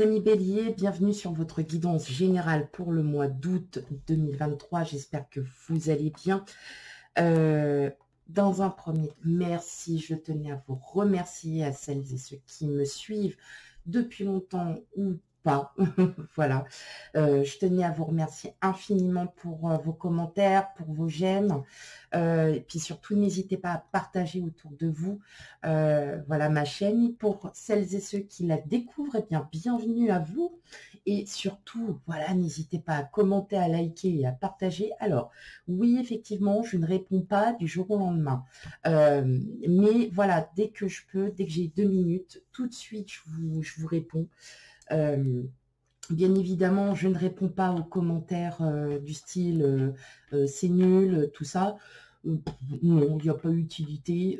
amis béliers, bienvenue sur votre guidance générale pour le mois d'août 2023. J'espère que vous allez bien. Dans un premier temps, merci, je tenais à vous remercier à celles et ceux qui me suivent depuis longtemps ou pas. Voilà, je tenais à vous remercier infiniment pour vos commentaires, pour vos j'aime, et puis surtout n'hésitez pas à partager autour de vous voilà ma chaîne. Pour celles et ceux qui la découvrent, eh bien bienvenue à vous, et surtout voilà, n'hésitez pas à commenter, à liker et à partager. Alors oui, effectivement, je ne réponds pas du jour au lendemain, mais voilà, dès que je peux, dès que j'ai 2 minutes, tout de suite je vous réponds. Bien évidemment, je ne réponds pas aux commentaires du style c'est nul, tout ça. Non, il n'y a pas utilité.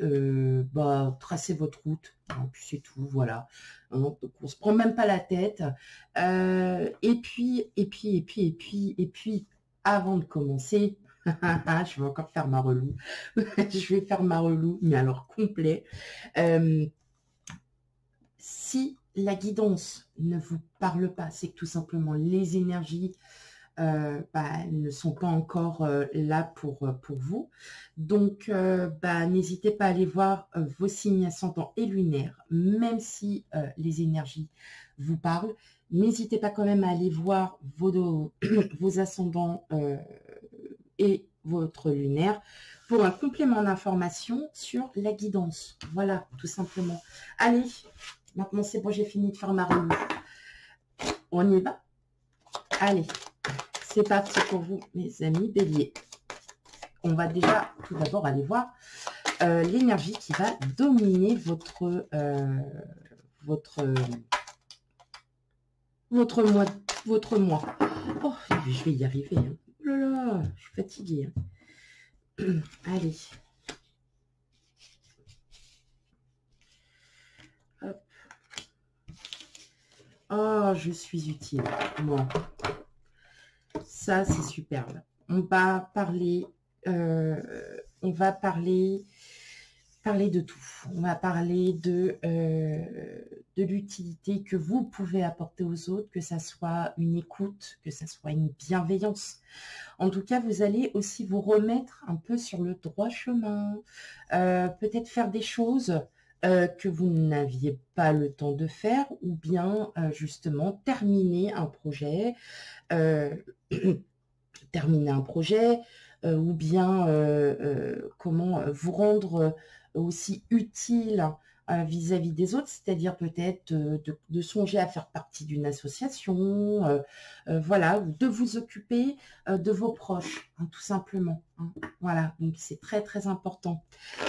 Tracez votre route, hein, puis c'est tout, voilà. Hein, donc on se prend même pas la tête. Et puis, avant de commencer, je vais encore faire ma relou. Je vais faire ma relou, mais alors complet. Si la guidance ne vous parle pas, c'est que tout simplement les énergies elles ne sont pas encore là pour vous. Donc, n'hésitez pas à aller voir vos signes ascendants et lunaires, même si les énergies vous parlent. N'hésitez pas quand même à aller voir vos ascendants et votre lunaire pour un complément d'information sur la guidance. Voilà, tout simplement. Allez, maintenant c'est bon, j'ai fini de faire ma revue. On y va? Allez, c'est parti pour vous, mes amis béliers. On va déjà tout d'abord aller voir l'énergie qui va dominer votre mois. Oh, je vais y arriver. Hein. Oh là là, je suis fatiguée. Hein. Allez. Hop. Oh, je suis utile. Moi. Ça, c'est superbe. On va parler de tout. On va parler de l'utilité que vous pouvez apporter aux autres, que ça soit une écoute, que ça soit une bienveillance. En tout cas, vous allez aussi vous remettre un peu sur le droit chemin, peut-être faire des choses que vous n'aviez pas le temps de faire, ou bien justement terminer un projet, ou bien comment vous rendre aussi utile vis-à-vis des autres, c'est-à-dire peut-être de songer à faire partie d'une association, voilà, ou de vous occuper de vos proches, hein, tout simplement. Hein. Voilà, donc c'est très très important.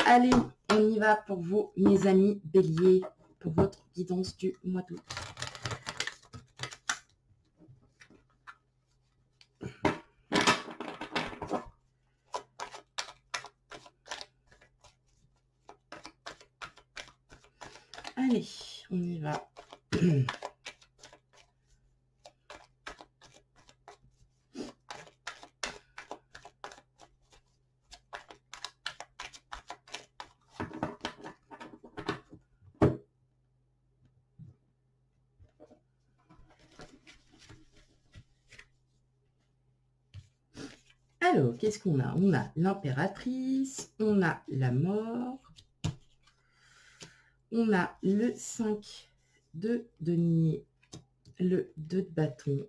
Allez, on y va pour vous, mes amis béliers, pour votre guidance du mois d'août. Allez, on y va. Alors, qu'est-ce qu'on a? On a l'impératrice, on a la mort, on a le 5 de denier, le 2 de bâton,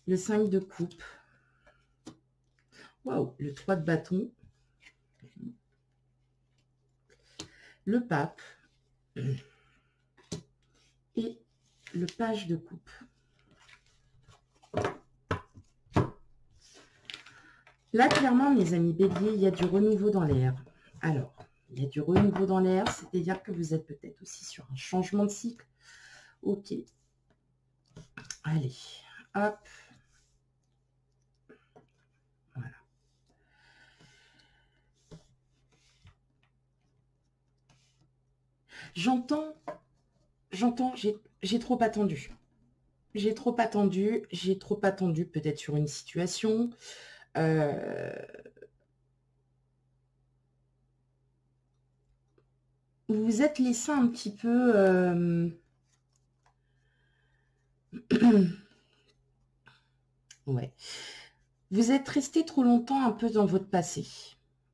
le 5 de coupe, waouh, le 3 de bâton, le pape et le page de coupe. Là, clairement, mes amis béliers, il y a du renouveau dans l'air. Alors, il y a du renouveau dans l'air, c'est-à-dire que vous êtes peut-être aussi sur un changement de cycle. Ok. Allez, hop. Voilà. J'entends, j'ai trop attendu. J'ai trop attendu peut-être sur une situation. Vous vous êtes laissé un petit peu Ouais. Vous êtes resté trop longtemps un peu dans votre passé.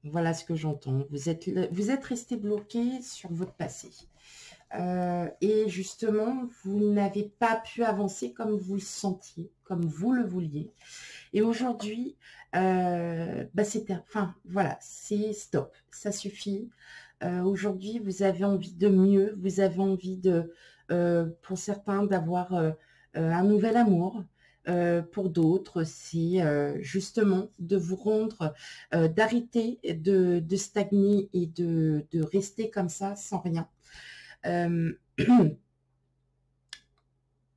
Voilà ce que j'entends. Vous êtes resté bloqué sur votre passé. Et justement, vous n'avez pas pu avancer comme vous le sentiez, comme vous le vouliez. Et aujourd'hui, bah enfin, voilà, c'est stop, ça suffit. Aujourd'hui, vous avez envie de mieux, vous avez envie de, pour certains, d'avoir un nouvel amour. Pour d'autres, c'est justement de vous rendre, d'arrêter de stagner et de rester comme ça sans rien. Euh,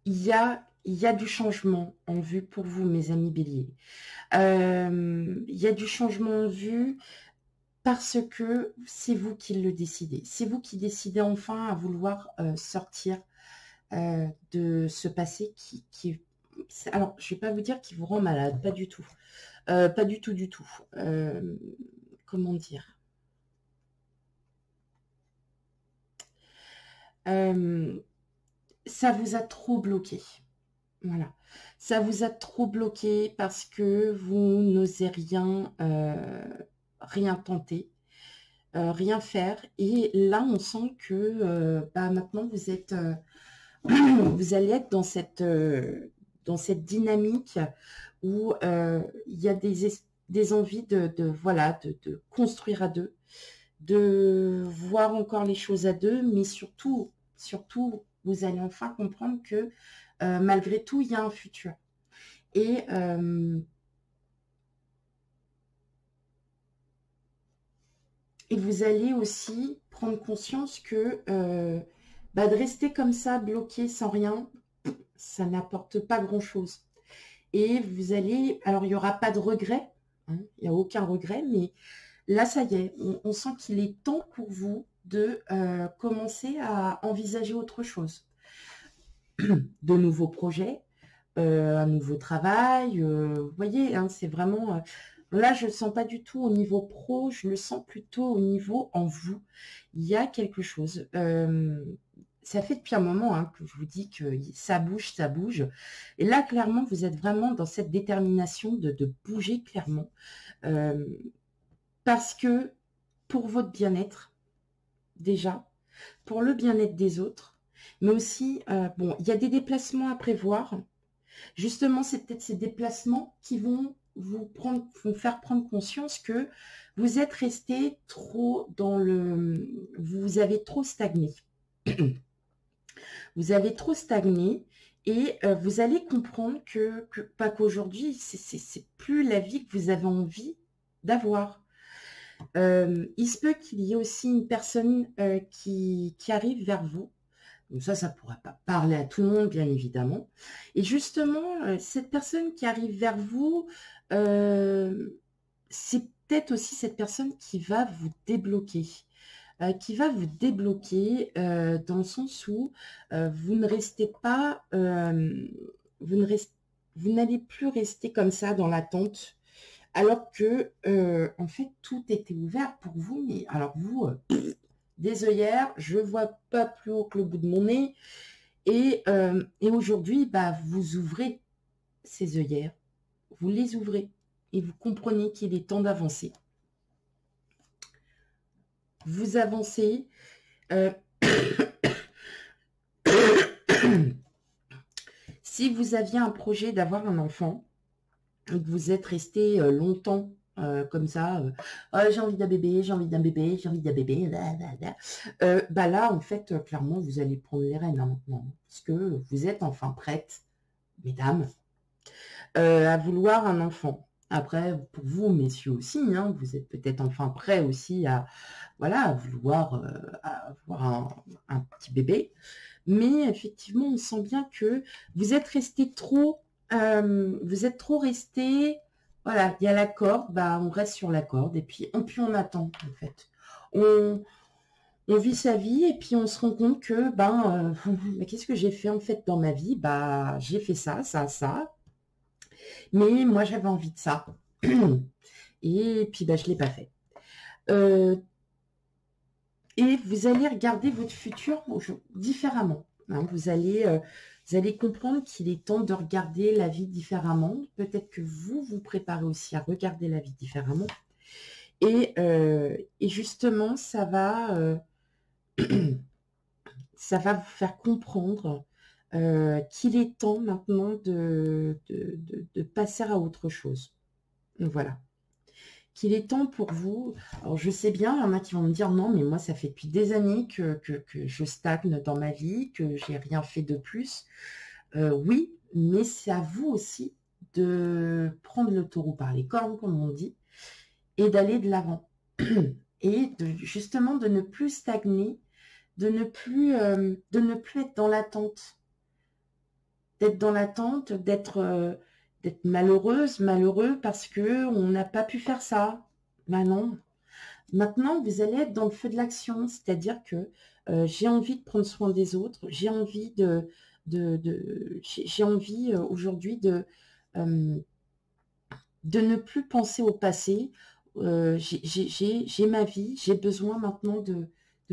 il y a du changement en vue pour vous, mes amis béliers. Il y a du changement en vue parce que c'est vous qui le décidez. C'est vous qui décidez enfin à vouloir sortir de ce passé alors, je ne vais pas vous dire qu'il vous rend malade, pas du tout. Pas du tout, du tout. Comment dire Ça vous a trop bloqué. Voilà. Ça vous a trop bloqué parce que vous n'osez rien tenter, rien faire. Et là, on sent que bah, maintenant, vous allez être dans cette dynamique où il y a des envies voilà, de construire à deux, de voir encore les choses à deux, mais surtout, vous allez enfin comprendre que malgré tout, il y a un futur. Et, et vous allez aussi prendre conscience que bah, de rester comme ça, bloqué, sans rien, ça n'apporte pas grand-chose. Et vous allez... Alors, il n'y aura pas de regret, hein, il n'y a aucun regret, mais là, ça y est, on sent qu'il est temps pour vous de commencer à envisager autre chose. De nouveaux projets, un nouveau travail. Vous voyez, hein, c'est vraiment... là, je ne le sens pas du tout au niveau pro, je le sens plutôt au niveau en vous. Il y a quelque chose. Ça fait depuis un moment hein, que je vous dis que ça bouge, ça bouge. Et là, clairement, vous êtes vraiment dans cette détermination de bouger clairement. Parce que pour votre bien-être, déjà, pour le bien-être des autres, mais aussi, bon, il y a des déplacements à prévoir. Justement, c'est peut-être ces déplacements qui vont vous faire prendre conscience que vous êtes resté trop dans le... Vous avez trop stagné. Vous avez trop stagné et vous allez comprendre pas qu'aujourd'hui, c'est plus la vie que vous avez envie d'avoir. Il se peut qu'il y ait aussi une personne qui arrive vers vous. Donc ça ne pourra pas parler à tout le monde, bien évidemment. Et justement, cette personne qui arrive vers vous, c'est peut-être aussi cette personne qui va vous débloquer. Dans le sens où vous ne restez pas, vous n'allez plus rester comme ça dans l'attente, alors que en fait tout était ouvert pour vous, mais alors vous, des œillères, je vois pas plus haut que le bout de mon nez, et aujourd'hui, bah, vous ouvrez ces œillères, vous les ouvrez, et vous comprenez qu'il est temps d'avancer. Vous avancez. Si vous aviez un projet d'avoir un enfant, et que vous êtes resté longtemps comme ça, oh, j'ai envie d'un bébé, j'ai envie d'un bébé, j'ai envie d'un bébé, bah là, en fait, clairement, vous allez prendre les rênes hein, maintenant, parce que vous êtes enfin prête, mesdames, à vouloir un enfant. Après, pour vous, messieurs aussi, hein, vous êtes peut-être enfin prêts aussi à, voilà, à vouloir avoir un petit bébé. Mais effectivement, on sent bien que vous êtes resté trop, resté, voilà, il y a la corde, bah, on reste sur la corde et puis on attend, en fait. On vit sa vie et puis on se rend compte que, ben, mais qu'est-ce que j'ai fait en fait dans ma vie? Bah, j'ai fait ça, ça, ça. Mais moi, j'avais envie de ça. Et puis, bah, je ne l'ai pas fait. Et vous allez regarder votre futur différemment. Hein. Vous allez Vous allez comprendre qu'il est temps de regarder la vie différemment. Peut-être que vous vous préparez aussi à regarder la vie différemment. Et justement, ça va vous faire comprendre qu'il est temps maintenant de passer à autre chose. Voilà. Qu'il est temps pour vous. Alors, je sais bien, il y en a qui vont me dire, non, mais moi, ça fait depuis des années que je stagne dans ma vie, que j'ai rien fait de plus. Oui, mais c'est à vous aussi de prendre le taureau par les cornes, comme on dit, et d'aller de l'avant. Et justement, de ne plus stagner, de ne plus être dans l'attente. D'être dans l'attente, d'être malheureuse, malheureux parce que on n'a pas pu faire ça. Ben non. Maintenant, vous allez être dans le feu de l'action, c'est-à-dire que j'ai envie de prendre soin des autres, j'ai envie j'ai envie aujourd'hui de ne plus penser au passé. J'ai ma vie, j'ai besoin maintenant de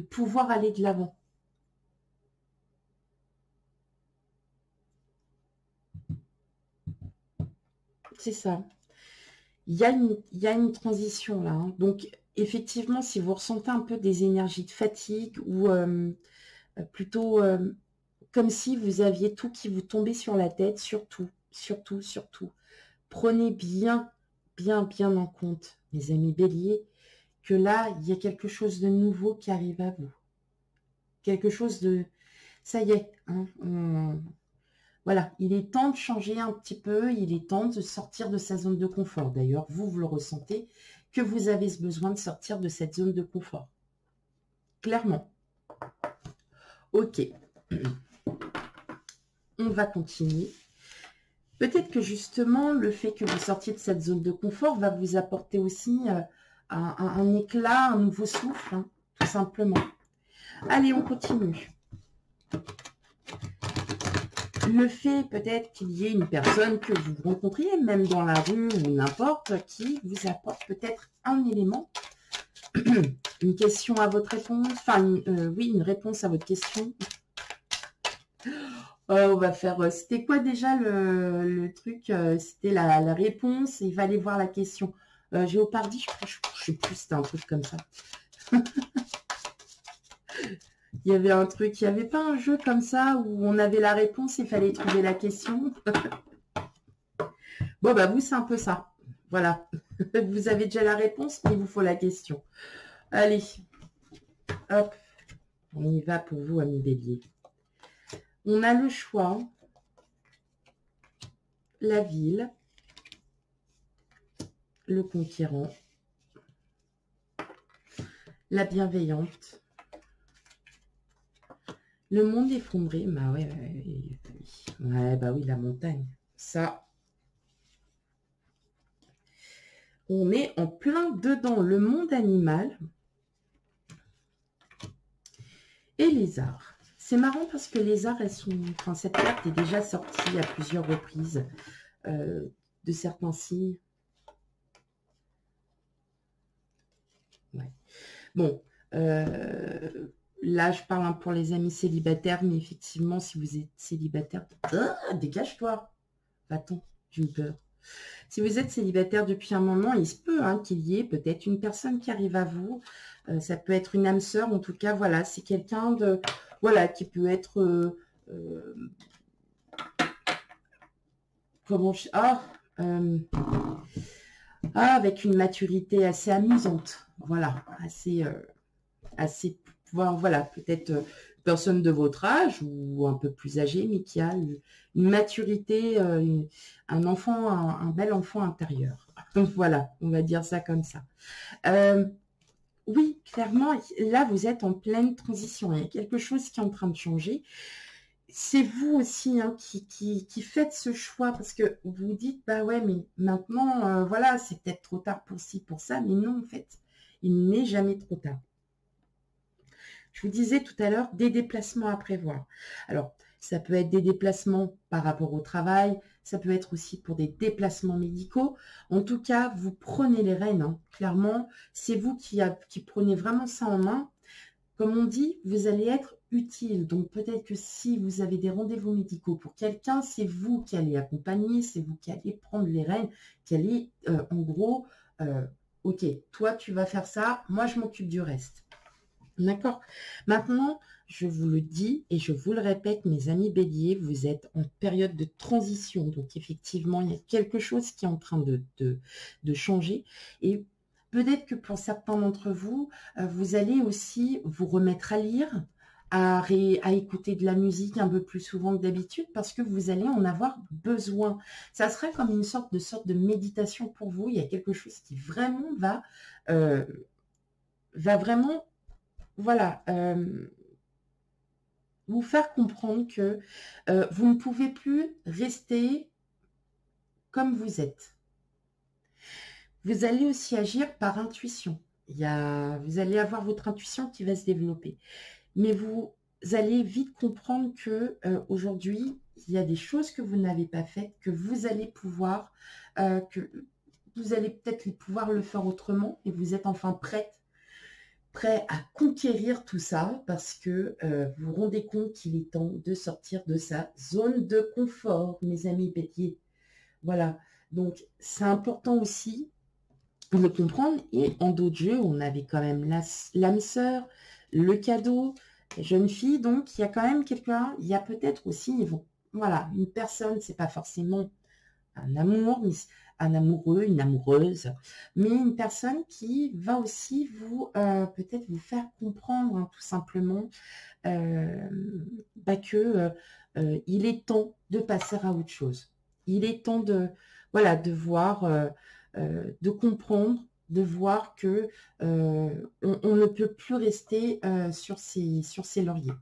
pouvoir aller de l'avant. C'est ça. Il y a une transition là. Hein. Donc, effectivement, si vous ressentez un peu des énergies de fatigue ou plutôt comme si vous aviez tout qui vous tombait sur la tête, surtout, surtout, surtout, prenez bien, bien, bien en compte, mes amis béliers, que là, il y a quelque chose de nouveau qui arrive à vous. Quelque chose de... Ça y est, hein, voilà, il est temps de changer un petit peu, il est temps de sortir de sa zone de confort. D'ailleurs, vous le ressentez, que vous avez ce besoin de sortir de cette zone de confort. Clairement. Ok. On va continuer. Peut-être que justement, le fait que vous sortiez de cette zone de confort va vous apporter aussi un éclat, un nouveau souffle, hein, tout simplement. Allez, on continue. Le fait peut-être qu'il y ait une personne que vous rencontriez, même dans la rue ou n'importe, qui vous apporte peut-être un élément, une question à votre réponse, enfin, oui, une réponse à votre question. On va faire, c'était quoi déjà le truc, c'était la réponse, et il va aller voir la question. Géopardy, je sais plus, c'était un truc comme ça. Il y avait un truc, il n'y avait pas un jeu comme ça où on avait la réponse et il fallait trouver la question. Bon, bah vous, c'est un peu ça. Voilà. Vous avez déjà la réponse, mais il vous faut la question. Allez. Hop. On y va pour vous, amis bélier. On a le choix. La ville. Le conquérant. La bienveillante. Le monde effondré. Bah ouais, bah oui, la montagne. Ça. On est en plein dedans. Le monde animal. Et les arts. C'est marrant parce que les arts, elles sont... Enfin, cette carte est déjà sortie à plusieurs reprises de certains signes. Ouais. Bon, là, je parle pour les amis célibataires, mais effectivement, si vous êtes célibataire... dégage-toi. Va-t'en, j'ai eu peur. Si vous êtes célibataire depuis un moment, il se peut qu'il y ait peut-être une personne qui arrive à vous. Ça peut être une âme sœur, en tout cas, voilà, c'est quelqu'un de... Voilà, qui peut être... comment je... avec une maturité assez amusante. Voilà, assez... voilà, peut-être une personne de votre âge ou un peu plus âgée, mais qui a une maturité, un enfant, un bel enfant intérieur. Voilà, on va dire ça comme ça. Oui, clairement, là, vous êtes en pleine transition. Il y a quelque chose qui est en train de changer. C'est vous aussi qui faites ce choix parce que vous vous dites, bah ouais, mais maintenant, voilà, c'est peut-être trop tard pour ci, pour ça. Mais non, en fait, il n'est jamais trop tard. Je vous disais tout à l'heure, des déplacements à prévoir. Alors, ça peut être des déplacements par rapport au travail, ça peut être aussi pour des déplacements médicaux. En tout cas, vous prenez les rênes, hein. Clairement, c'est vous qui prenez vraiment ça en main. Comme on dit, vous allez être utile. Donc peut-être que si vous avez des rendez-vous médicaux pour quelqu'un, c'est vous qui allez accompagner, c'est vous qui allez prendre les rênes, qui allez, en gros, ok, toi tu vas faire ça, moi je m'occupe du reste. D'accord. Maintenant, je vous le dis et je vous le répète, mes amis béliers, vous êtes en période de transition. Donc, effectivement, il y a quelque chose qui est en train de changer. Et peut-être que pour certains d'entre vous, vous allez aussi vous remettre à lire, à écouter de la musique un peu plus souvent que d'habitude parce que vous allez en avoir besoin. Ça sera comme une sorte de méditation pour vous. Il y a quelque chose qui vraiment va vraiment voilà, vous faire comprendre que vous ne pouvez plus rester comme vous êtes. Vous allez aussi agir par intuition. Vous allez avoir votre intuition qui va se développer. Mais vous allez vite comprendre que aujourd'hui, il y a des choses que vous n'avez pas faites, que vous allez pouvoir, que vous allez peut-être pouvoir le faire autrement et vous êtes enfin prête prêt à conquérir tout ça parce que vous vous rendez compte qu'il est temps de sortir de sa zone de confort, mes amis béliers. Voilà, donc c'est important aussi de le comprendre. Et en d'autres jeux, on avait quand même l'âme sœur, le cadeau, les jeunes filles. Donc il y a quand même quelqu'un, il y a peut-être aussi, voilà, une personne, c'est pas forcément un amour, un amoureux, une amoureuse, mais une personne qui va aussi vous peut-être vous faire comprendre hein, tout simplement que il est temps de passer à autre chose. Il est temps de voilà de voir, de comprendre, de voir que on ne peut plus rester sur ses lauriers.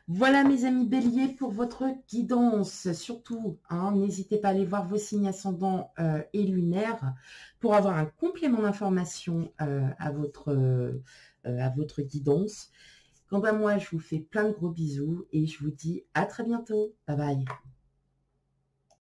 Voilà mes amis béliers pour votre guidance. Surtout, hein, n'hésitez pas à aller voir vos signes ascendants et lunaires pour avoir un complément d'information à votre guidance. Quant à moi, je vous fais plein de gros bisous et je vous dis à très bientôt. Bye bye.